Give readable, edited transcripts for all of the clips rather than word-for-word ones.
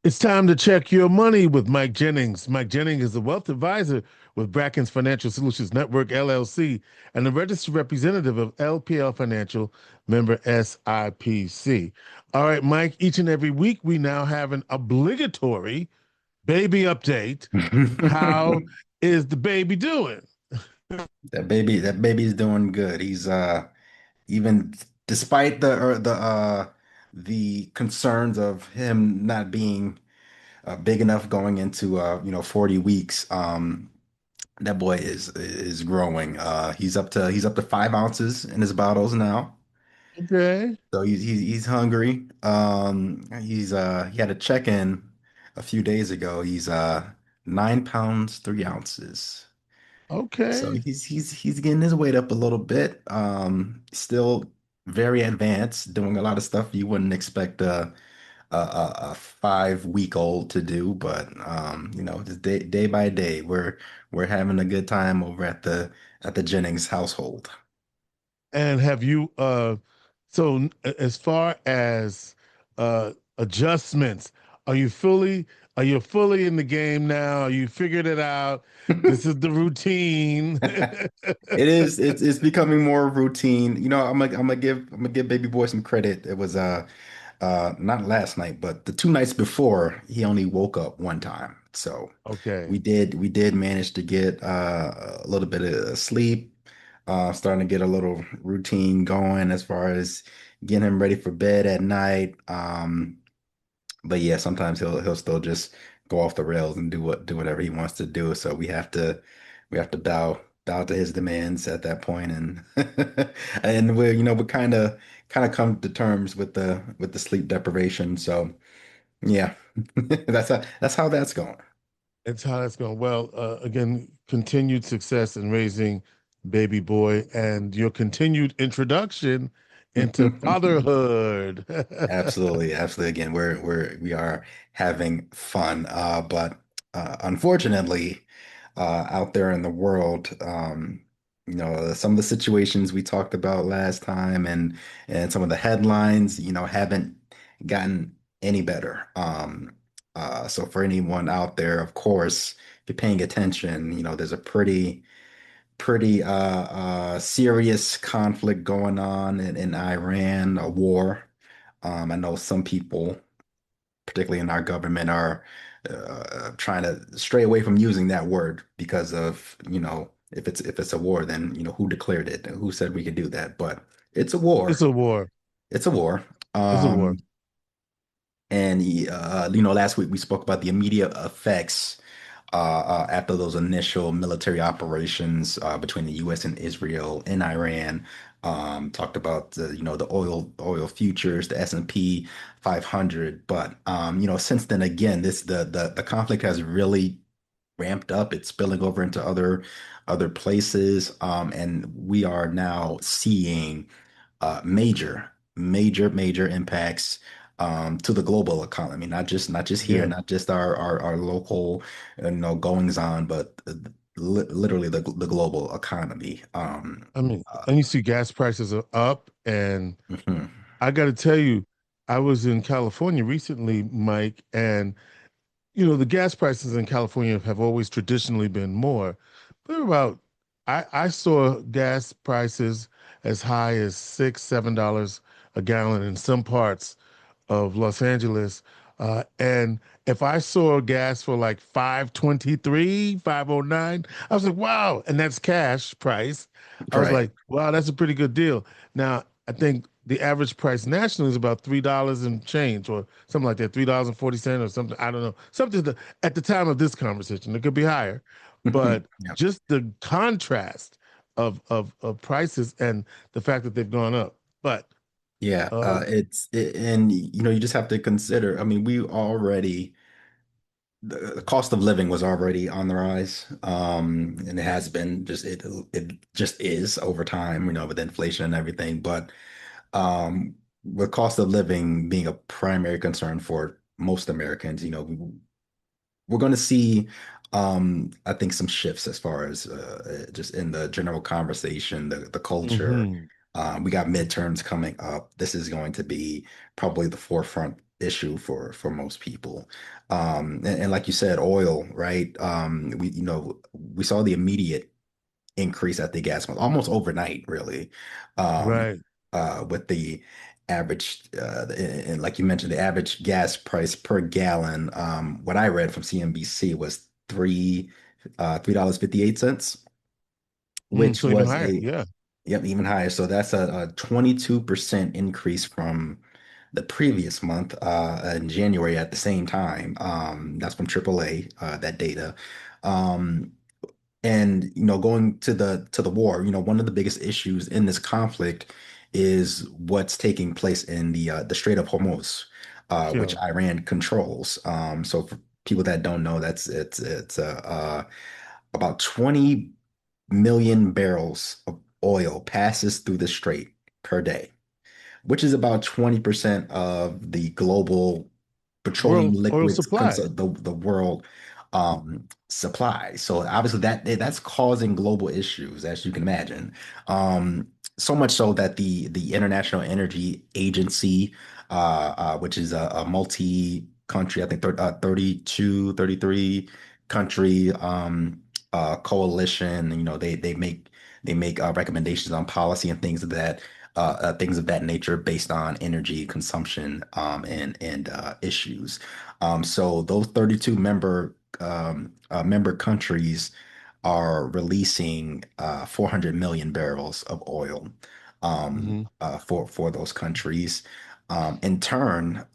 It's time to check your money with Mike Jennings. Mike Jennings is a wealth advisor with Brackens Financial Solutions Network, LLC, and a registered representative of LPL Financial, member SIPC. All right, Mike, each and every week we now have an obligatory baby update. How is the baby doing? That baby's doing good. He's even despite the concerns of him not being big enough going into 40 weeks. That boy is growing. He's up to 5 ounces in his bottles now. Okay. So he's hungry. He had a check-in a few days ago. He's 9 pounds 3 ounces. So Okay. he's getting his weight up a little bit. Still very advanced, doing a lot of stuff you wouldn't expect a 5 week old to do. But just day by day, we're having a good time over at the Jennings household. And have you so as far as adjustments, are you fully are you fully in the game now? You figured it out. This is the routine. It is. It's becoming more routine. I'm gonna give baby boy some credit. It was not last night, but the 2 nights before, he only woke up one time. So we Okay. did we did manage to get a little bit of sleep, starting to get a little routine going as far as getting him ready for bed at night. But yeah, sometimes he'll still just go off the rails and do whatever he wants to do. So we have to bow to his demands at that point, and and we kind of come to terms with the sleep deprivation. So yeah, that's how that's going. It's how that's going. Well, again, continued success in raising baby boy and your continued introduction into fatherhood. Absolutely, absolutely. Again, we are having fun, but unfortunately, out there in the world, some of the situations we talked about last time, and some of the headlines, haven't gotten any better. So for anyone out there, of course, if you're paying attention, there's a pretty serious conflict going on in Iran, a war. I know some people, particularly in our government, are trying to stray away from using that word because of, if it's a war, then who declared it? Who said we could do that? But it's a It's war. a war. It's a war. It's a war. And last week we spoke about the immediate effects after those initial military operations between the U.S. and Israel in Iran. Talked about the oil futures, the S&P 500, but since then again, the conflict has really ramped up. It's spilling over into other places, and we are now seeing major impacts to the global economy, not just here, Yeah. not just our local, goings on, but literally the global economy. I mean, and you see gas prices are up, and Mhm. I got to tell you, I was in California recently, Mike, and the gas prices in California have always traditionally been more. But they're about, I saw gas prices as high as $6, $7 a gallon in some parts of Los Angeles. And if I saw gas for like 523, 509, I was like, wow. And that's cash price. I was Right. like, wow, that's a pretty good deal. Now, I think the average price nationally is about $3 and change or something like that, $3.40 or something. I don't know. Something at the time of this conversation, it could be higher. But Yeah. just the contrast of prices and the fact that they've gone up. But Yeah, uh, and you just have to consider. I mean, the cost of living was already on the rise, and it has been it just is over time, with inflation and everything. But with cost of living being a primary concern for most Americans, we're going to see, I think, some shifts as far as just in the general conversation, the culture. mhm. We got midterms coming up. This is going to be probably the forefront. issue for most people. And like you said, oil, right? We saw the immediate increase at the gas pump almost overnight, really. Um, Right. with the average, and like you mentioned, the average gas price per gallon. What I read from CNBC was $3.58, which So even was higher. a Yeah. yep, even higher. So that's a 22% increase from the previous month in January at the same time. That's from AAA, that data. Um, and going to the war, one of the biggest issues in this conflict is what's taking place in the Strait of Hormuz, which Sure. Iran controls. So for people that don't know, it's about 20 million barrels of oil passes through the strait per day, which is about 20% of the global petroleum World oil liquids supply. the world supply. So obviously that's causing global issues, as you can imagine. Um, so much so that the International Energy Agency, which is a multi-country, I think 33 country coalition, they make recommendations on policy and things of that nature based on energy consumption and issues. So those 32 member countries are releasing 400 million barrels of oil Hmm. for those countries. In turn,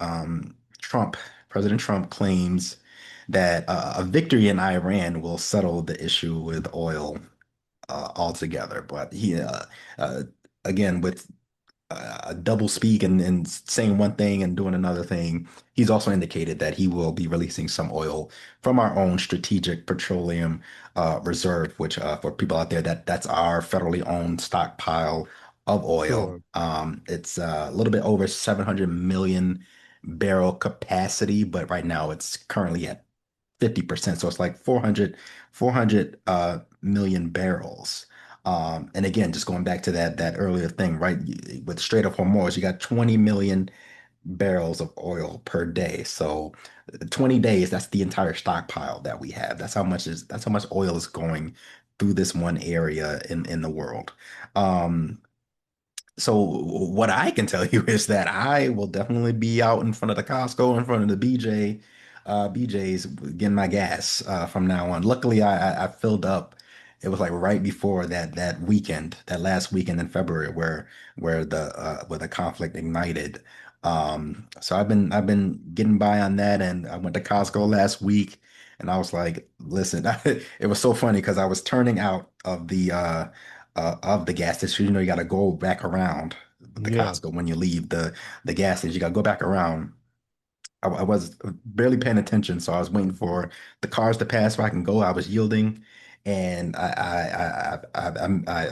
President Trump claims that a victory in Iran will settle the issue with oil altogether. But he uh, again with double speak and saying one thing and doing another thing. He's also indicated that he will be releasing some oil from our own strategic petroleum reserve, which for people out there, that's our federally owned stockpile of oil. Sure. It's a little bit over 700 million barrel capacity, but right now it's currently at 50%. So it's like 400 million barrels. And again, just going back to that earlier thing, right? With Strait of Hormuz, you got 20 million barrels of oil per day. So 20 days, that's the entire stockpile that we have. That's how much oil is going through this one area in the world. Um, so what I can tell you is that I will definitely be out in front of the Costco, in front of the BJ's getting my gas from now on. Luckily, I filled up. It was like right before that weekend, that last weekend in February, where the conflict ignited. So I've been getting by on that, and I went to Costco last week, and I was like, listen, it was so funny because I was turning out of the gas station. You got to go back around the Yeah. Costco when you leave the gas station. You got to go back around. I was barely paying attention, so I was waiting for the cars to pass so I can go. I was yielding, and I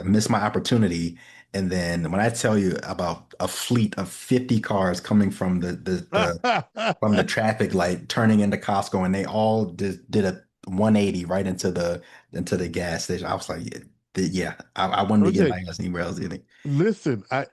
missed my opportunity. And then when I tell you about a fleet of 50 cars coming from the traffic light turning into Costco, and they all did a 180 right into the gas station. I was like, yeah, I wanted to get OJ, my gas anywhere else. listen, I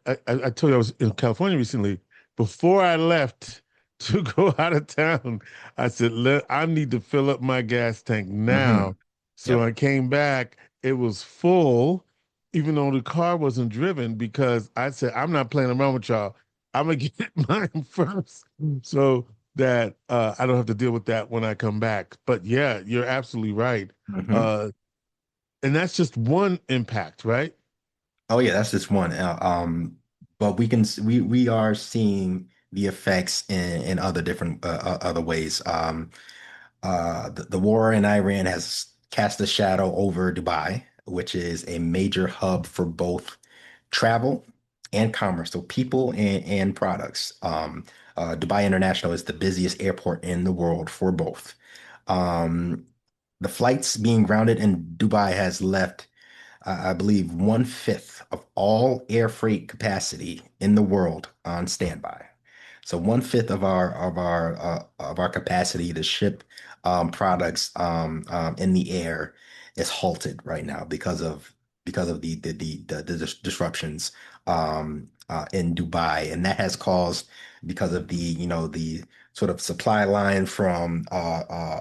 told you I was in California recently. Before I left to go out of town, I said, I need to fill up my gas tank Hmm. now. So Yep. I came back, it was full, even though the car wasn't driven, because I said, I'm not playing around with y'all. I'm gonna get mine first so that I don't have to deal with that when I come back. But yeah, you're absolutely right. Hmm. Uh, and that's just one impact, right? Oh yeah, that's just one. But we are seeing the effects in other different other ways. The war in Iran has cast a shadow over Dubai, which is a major hub for both travel and commerce, so people and products. Dubai International is the busiest airport in the world for both. Um, the flights being grounded in Dubai has left I believe, one-fifth of all air freight capacity in the world on standby. So one-fifth of our capacity to ship products in the air is halted right now because of the disruptions in Dubai, and that has caused because of the sort of supply line from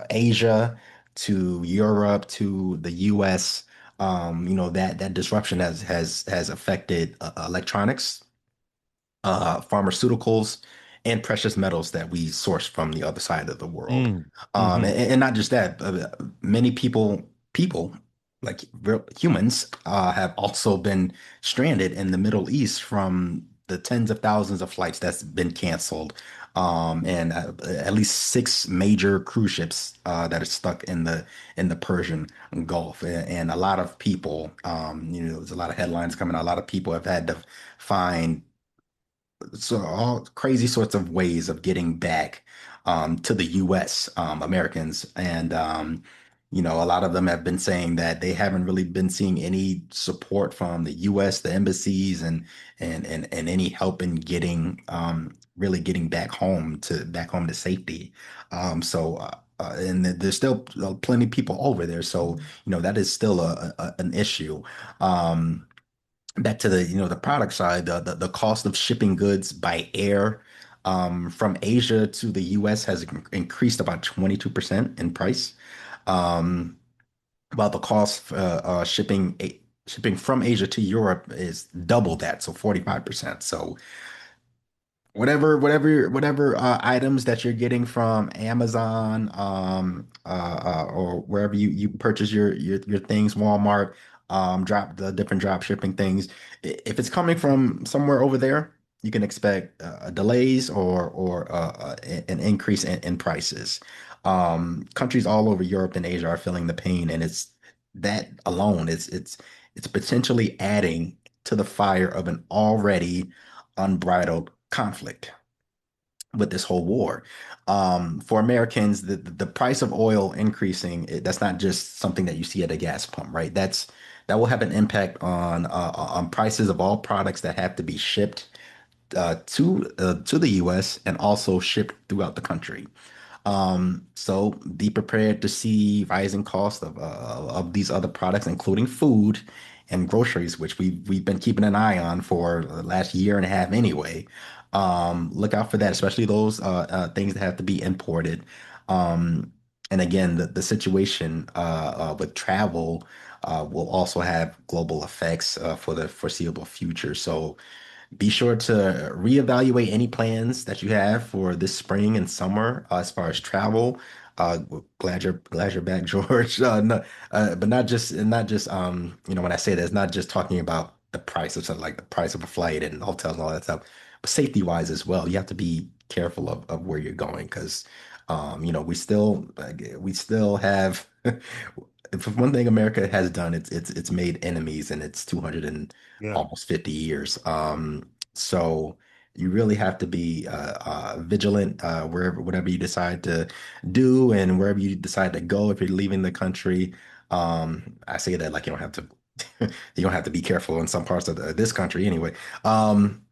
Asia to Europe to the U.S. That disruption has affected electronics, pharmaceuticals, and precious metals that we source from the other side of the world. Mm. Hmm. And not just that, many people like real humans, have also been stranded in the Middle East from the tens of thousands of flights that's been canceled. And at least six major cruise ships that are stuck in the Persian Gulf, and a lot of people, there's a lot of headlines coming out. A lot of people have had to find so all crazy sorts of ways of getting back to the U.S. Americans, and a lot of them have been saying that they haven't really been seeing any support from the U.S., the embassies, and any help in getting really getting back home to safety. And there's still plenty of people over there, so that is still an issue. Um, Back to the product side, the cost of shipping goods by air from Asia to the US has increased about 22% in price. Um, while the cost shipping from Asia to Europe is double that, so 45%. So whatever items that you're getting from Amazon, or wherever you purchase your things, Walmart, drop the different drop shipping things. If it's coming from somewhere over there, you can expect delays or an increase in prices. Countries all over Europe and Asia are feeling the pain, and it's that alone. It's potentially adding to the fire of an already unbridled conflict with this whole war. For Americans, the price of oil increasing, that's not just something that you see at a gas pump, right? That will have an impact on prices of all products that have to be shipped to the U.S. and also shipped throughout the country. So be prepared to see rising costs of these other products, including food and groceries, which we've been keeping an eye on for the last year and a half anyway. Look out for that, especially those things that have to be imported. Um, and again, the situation with travel will also have global effects for the foreseeable future. So be sure to reevaluate any plans that you have for this spring and summer as far as travel. Glad you're back, George. No, but not just when I say that, it's not just talking about the price of something like the price of a flight and hotels and all that stuff, but safety wise as well. You have to be careful of where you're going because we still have if one thing America has done, it's made enemies in its 200 and Yeah. almost 50 years. So you really have to be vigilant whatever you decide to do and wherever you decide to go if you're leaving the country. I say that like you don't have to you don't have to be careful in some parts of this country anyway. Um,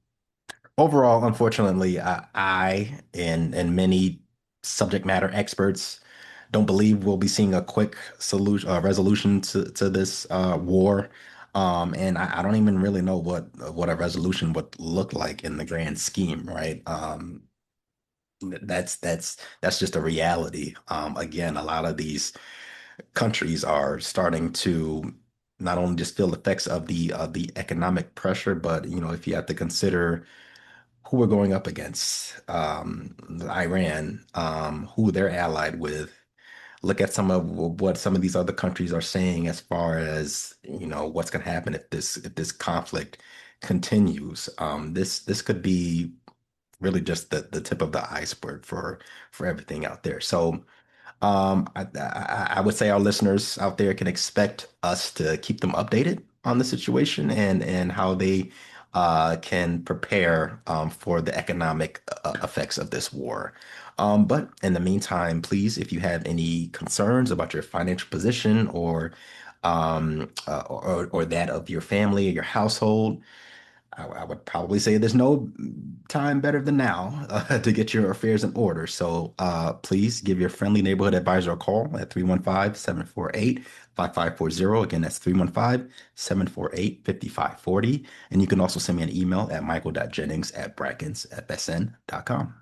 Overall, unfortunately, I and many subject matter experts don't believe we'll be seeing a quick solution, resolution to this war. And I don't even really know what a resolution would look like in the grand scheme, right? That's just a reality. Again, a lot of these countries are starting to not only just feel the effects of the economic pressure, but if you have to consider who we're going up against, Iran, who they're allied with. Look at some of what some of these other countries are saying as far as, what's going to happen if this conflict continues. This could be really just the tip of the iceberg for everything out there. So I would say our listeners out there can expect us to keep them updated on the situation and how they can prepare for the economic effects of this war. But in the meantime, please, if you have any concerns about your financial position or that of your family or your household, I would probably say there's no time better than now to get your affairs in order. So please give your friendly neighborhood advisor a call at 315-748-5540. Again, that's 315-748-5540. And you can also send me an email at michael.jennings@brackensfsn.com.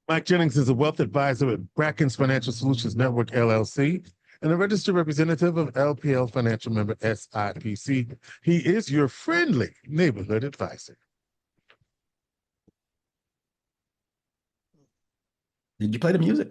Mike Jennings is a wealth advisor at Brackens Financial Solutions Network, LLC, and a registered representative of LPL Financial Member SIPC. He is your friendly neighborhood advisor. Did you play the music?